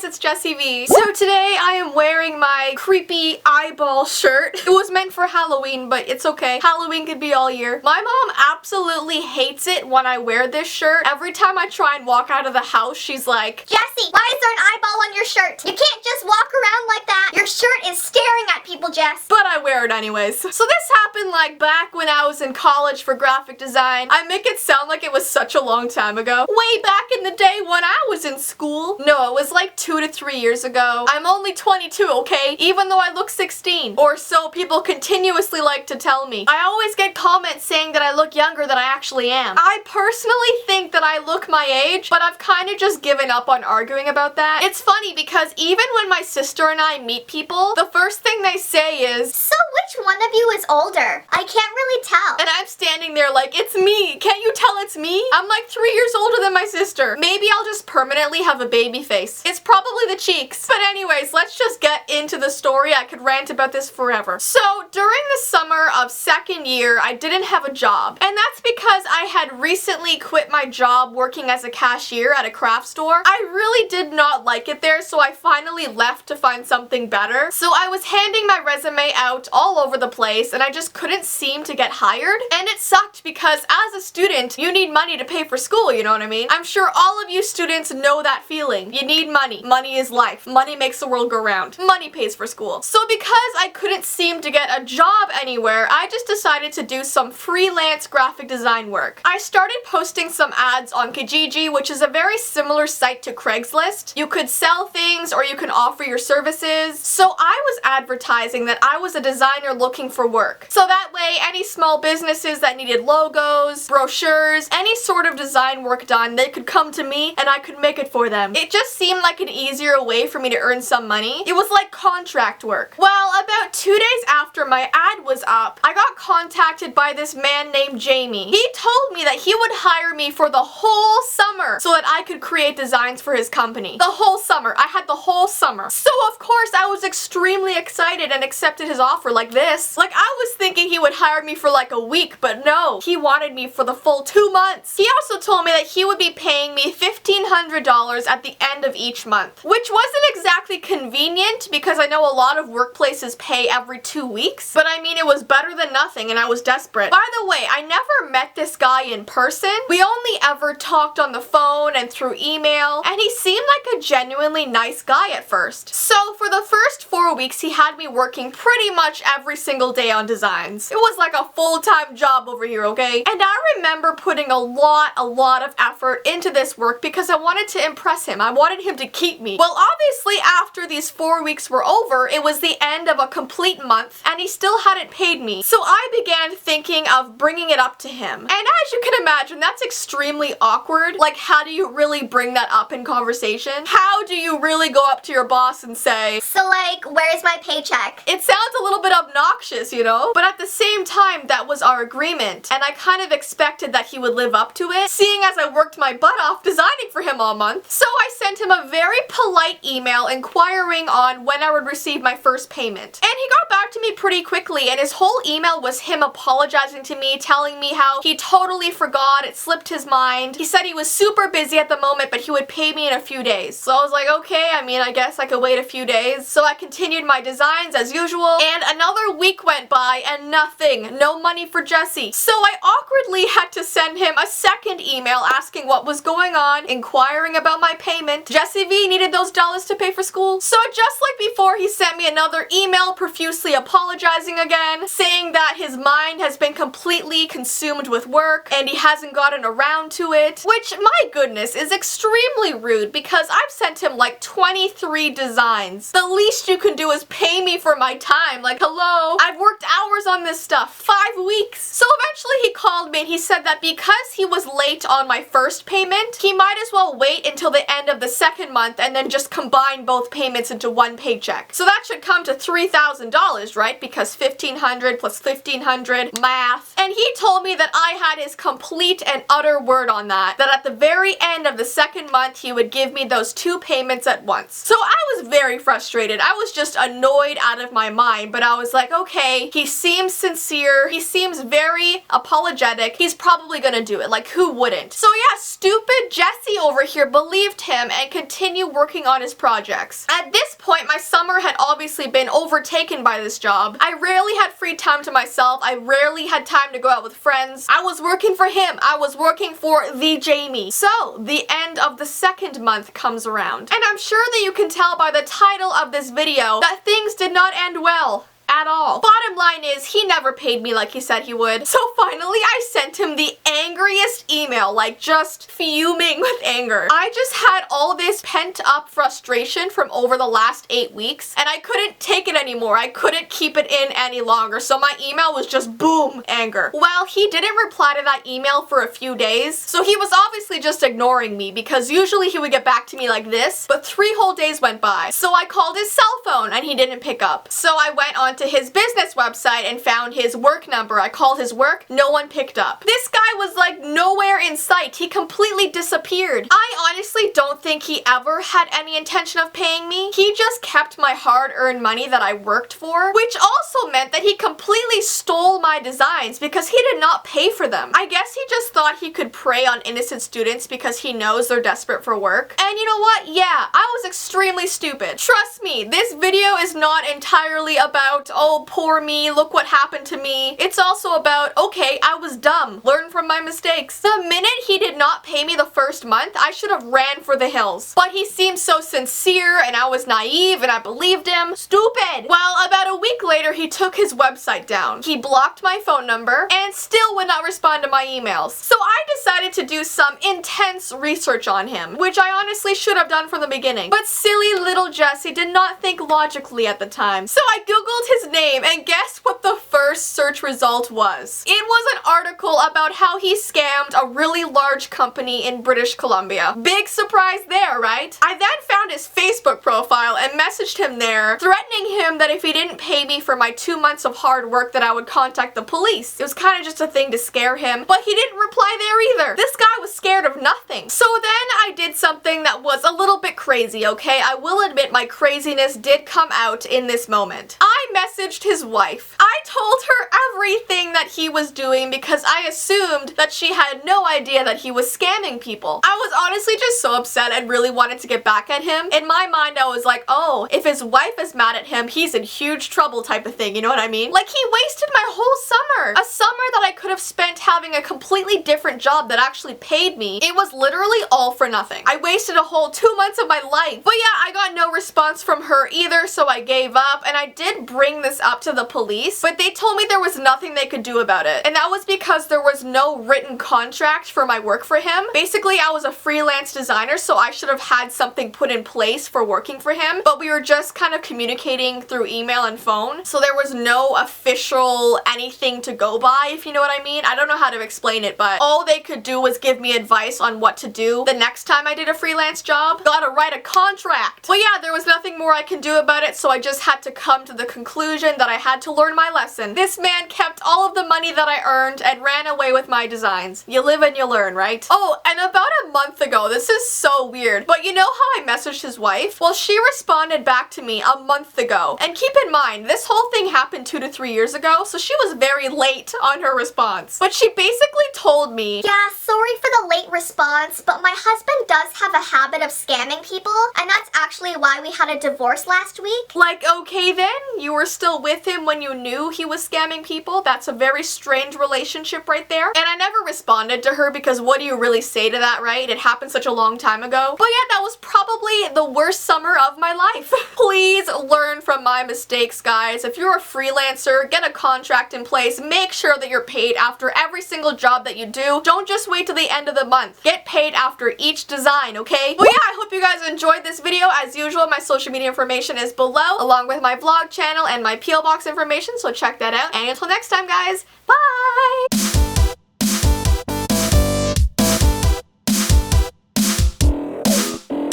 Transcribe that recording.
it's Jessie V. So today I am wearing my creepy eyeball shirt. It was meant for Halloween, but it's okay. Halloween could be all year. My mom absolutely hates it when I wear this shirt. Every time I try and walk out of the house, she's like, Jessie, why is there an eyeball on your shirt? You can't just walk around like that. Your shirt is staring at people, Jess. But I wear it anyways. So this happened like back when I was in college for graphic design. I make it sound like it was such a long time ago. Way back in the day when I was in school. No, it was like 2 to 3 years ago. I'm only 22, okay? Even though I look 16. Or so people continuously like to tell me. I always get comments saying that I look younger than I actually am. I personally think that I look my age, but I've kind of just given up on arguing about that. It's funny because even when my sister and I meet people, the first thing they say is, so which one of you is older? I can't really tell. And I'm standing there like, it's me. Can't you tell it's me? I'm like 3 years older than my sister. Maybe I'll just permanently have a baby face. It's probably the cheeks. But anyways, let's just get into the story. I could rant about this forever. So during the summer of second year, I didn't have a job. And that's because I had recently quit my job working as a cashier at a craft store. I really did not like it there, so I finally left to find something better. So I was handing my resume out all over the place and I just couldn't seem to get hired. And it sucked because as a student, you need money to pay for school, you know what I mean? I'm sure all of you students know that feeling. You need money. Money is life. Money makes the world go round. Money pays for school. So because I couldn't seem to get a job anywhere, I just decided to do some freelance graphic design work. I started posting some ads on Kijiji, which is a very similar site to Craigslist. You could sell things or you can offer your services. So I was advertising that I was a designer looking for work. So that way, any small businesses that needed logos, brochures, any sort of design work done, they could come to me and I could make it for them. It just seemed like an easier way for me to earn some money. It was like contract work. Well, about 2 days after my ad was up, I got contacted by this man named Jamie. He told me that he would hire me for the whole summer so that I could create designs for his company. The whole summer. I had the whole summer. So of course I was extremely excited and accepted his offer like this. Like I was thinking he would hire me for like a week, but no. He wanted me for the full 2 months. He also told me that he would be paying me $1,500 at the end of each month, which wasn't exactly convenient because I know a lot of workplaces pay every 2 weeks, but I mean it was better than nothing and I was desperate. By the way, I never met this guy in person. We only ever talked on the phone and through email, and he seemed like a genuinely nice guy at first. So for the first 4 weeks, he had me working pretty much every single day on designs. It was like a full-time job over here, okay? And I remember putting a lot of effort into this work because I wanted to impress him. I wanted him to keep me. Well, obviously after these 4 weeks were over, it was the end of a complete month and he still hadn't paid me. So I began thinking of bringing it up to him. And as you can imagine, that's extremely awkward. Like, how do you really bring that up in conversation? How do you really go up to your boss and say, so like, where's my paycheck? It sounds a little bit obnoxious, you know? But at the same time, that was our agreement, and I kind of expected that he would live up to it, seeing as I worked my butt off designing for him all month. So I sent him a very polite email inquiring on when I would receive my first payment. And he got back to me pretty quickly, and his whole email was him apologizing to me, telling me how he totally forgot, it slipped his mind. He said he was super busy at the moment, but he would pay me in a few days. So I was like, okay, I mean, I guess I could wait a few days. So I continued my designs as usual, and another week went by and nothing. No money for Jessie. So I awkwardly had to send him a second email asking what was going on, inquiring about my payment. Jessie V needed those dollars to pay for school. So just like before, he sent me another email profusely apologizing again, saying that his mind has been completely consumed with work and he hasn't gotten around to it, which, my goodness, is extremely rude because I've sent him like 23 designs. The least you can do is pay me for my time. Like, hello, I've worked hours on this stuff, 5 weeks. So eventually he called me and he said that because he was late on my first payment, he might as well wait until the end of the second month and then just combine both payments into one paycheck. So that should come to $3,000, right? Because $1,500 plus $1,500, math. And he told me that I had his complete and utter word on that at the very end of the second month he would give me those 2 payments at once. So I was very frustrated. I was just annoyed out of my mind, but I was like, okay, he seems sincere, he seems very apologetic, he's probably gonna do it. Like, who wouldn't? So yeah, stupid Jessie over here believed him and continued working on his projects. At this point, my summer had obviously been overtaken by this job. I rarely had free time to myself. I rarely had time to go out with friends. I was working for him. I was working for the Jamie. So, the end of the second month comes around. And I'm sure that you can tell by the title of this video that things did not end well. At all. Bottom line is, he never paid me like he said he would. So finally, I sent him the angriest email, like just fuming with anger. I just had all this pent up frustration from over the last 8 weeks, and I couldn't take it anymore. I couldn't keep it in any longer. So my email was just boom, anger. Well, he didn't reply to that email for a few days, so he was obviously just ignoring me because usually he would get back to me like this, but 3 whole days went by. So I called his cell phone and he didn't pick up. So I went on to his business website and found his work number. I called his work, no one picked up. This guy was like nowhere in sight. He completely disappeared. I honestly don't think he ever had any intention of paying me. He just kept my hard-earned money that I worked for, which also meant that he completely stole my designs because he did not pay for them. I guess he just thought he could prey on innocent students because he knows they're desperate for work. And you know what? Yeah, I was extremely stupid. Trust me, this video is not entirely about, oh, poor me, look what happened to me. It's also about, okay, I was dumb. Learn from my mistakes. The minute he did not pay me the first month, I should have ran for the hills. But he seemed so sincere and I was naive and I believed him. Stupid! Well, about a week later, he took his website down. He blocked my phone number and still would not respond to my emails. So I decided to do some intense research on him, which I honestly should have done from the beginning. But silly little Jesse did not think logically at the time. So I googled his name and guess what the first search result was? It was an article about how he scammed a really large company in British Columbia. Big surprise there, right? I then found his Facebook profile and messaged him there, threatening him that if he didn't pay me for my 2 months of hard work that I would contact the police. It was kind of just a thing to scare him, but he didn't reply there either. This guy was scared of nothing. So then I did something that was a little bit crazy, okay? I will admit my craziness did come out in this moment. I messaged his wife. I told her everything that he was doing because I assumed that she had no idea that he was scamming people. I was honestly just so upset and really wanted to get back at him. In my mind, I was like, oh, if his wife is mad at him, he's in huge trouble type of thing, you know what I mean? Like, he wasted my whole summer. A summer that I could have spent having a completely different job that actually paid me. It was literally all for nothing. I wasted a whole 2 months of my life. But yeah, I got no response from her either, so I gave up, and I did bring this up to the police, but they told me there was nothing they could do about it. And that was because there was no written contract for my work for him. Basically, I was a freelance designer, so I should have had something put in place for working for him, but we were just kind of communicating through email and phone, so there was no official anything to go by, if you know what I mean. I don't know how to explain it, but all they could do was give me advice on what to do the next time I did a freelance job. Gotta write a contract. But yeah, there was nothing more I can do about it, so I just had to come to the conclusion that I had to learn my lesson. This man kept all of the money that I earned and ran away with my designs. You live and you learn, right? Oh, and about a month ago, this is so weird, but you know how I messaged his wife? Well, she responded back to me a month ago. And keep in mind, this whole thing happened 2 to 3 years ago, so she was very late on her response. But she basically told me, yeah, sorry for the late response, but my husband does have a habit of scamming people, and that's actually why we had a divorce last week. like, okay then? You were still with him when you knew he was scamming people? That's a very strange relationship right there. And I never responded to her because what do you really say to that, right? It happened such a long time ago. But yeah, that was probably the worst summer of my life. Please learn from my mistakes, guys. If you're a freelancer, get a contract in place. Make sure that you're paid after every single job that you do. Don't just wait till the end of the month. Get paid after each design, okay? Well, yeah, I hope you guys enjoyed this video. As usual, my social media information is below, along with my vlog channel and my P.O. box information, so check that out. And until next time, guys, bye!